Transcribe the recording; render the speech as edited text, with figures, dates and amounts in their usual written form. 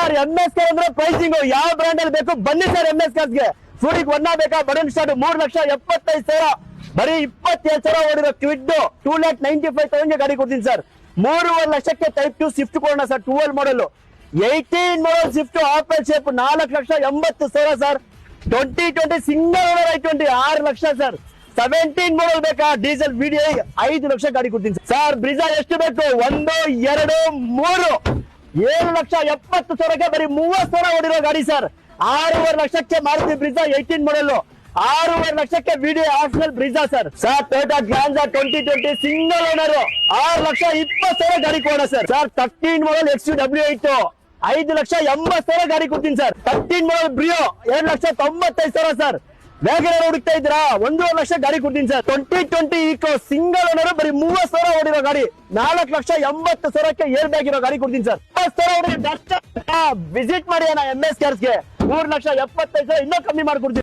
Sir MS car ಅಂದ್ರೆ pricing ಯಾವ brand ಅಲ್ಲಿ ಬೇಕು ಬನ್ನಿ ಸರ್ MS ಕಾರ್ಸ್ಗೆ. ಫುಡಿಗೆ ಒನ್ನ ಬೇಕಾ ಬಡನ್ ಸ್ಟಾರ್ಟ್ 3,75,000 ಬರೀ 27,000 ಓಡಿರೋ ಕ್ವಿಡ್ 2,95,000 ಗಾಡಿ ಕೊಡ್ತೀನಿ ಸರ್. 3.5 ಲಕ್ಷಕ್ಕೆ ಟೈಪ್ 2 ಸ್ವಿಫ್ಟ್ ಕೊಡೋಣ ಸರ್. 12 ಮಾಡಲ್ 18 ಮಾಡಲ್ Swift apple shape 4,80,000 sir. 2020 single owner i20 6 lakh sir. 17 ಮಾಡಲ್ ಬೇಕಾ ಡೀಸೆಲ್ VDI 5 ಲಕ್ಷ ಗಾಡಿ ಕೊಡ್ತೀನಿ ಸರ್. ಬ್ರಿಜಾ ಎಷ್ಟು ಬೇಕು 1 2 3 7,70,000 ಬರೀ 30,000 ಓಡಿರೋ ಗಾಡಿ ಸರ್. 6.5 ಲಕ್ಷಕ್ಕೆ ಮಾರುತಿ ಬ್ರಿಜಾ 18 ಮಾಡಲ್ 6.5 ಲಕ್ಷಕ್ಕೆ VDI optional Brezza sir. Toyota Glanza 2020 single owner 6,20,000 ಗಾಡಿ ಕೊಡೋಣ ಸರ್. 13 ಮಾಡಲ್ XUW8 5,80,000 ಗಾಡಿ ಕೊಡ್ತೀನಿ ಸರ್. 13 ಮಾಡಲ್ ಬ್ರಿಯೋ 2,95,000 ಸರ್. ವ್ಯಾಗನರ್ ಹುಡುಕ್ತಾ ಇದ್ರಾ 1.5 ಲಕ್ಷ ಗಾಡಿ ಕೊಡ್ತೀನಿ ಸರ್. 2020 ಈಕೋ ಸಿಂಗಲ್ ಓನರ್ ಬರೀ 30,000 ಓಡಿರೋ ಗಾಡಿ 4,80,000ಕ್ಕೆ ಏರ್ ಬ್ಯಾಗ್ ಇರೋ ಗಾಡಿ ಕೊಡ್ತೀನಿ ಸರ್. 10,000 ವಿಸಿಟ್ ಮಾಡಿ MS ಕಾರ್ಸ್ಗೆ 3,75,000 ಇನ್ನೂ ಕಮ್ಮಿ ಮಾಡ್ಕೊಡ್ತೀನಿ.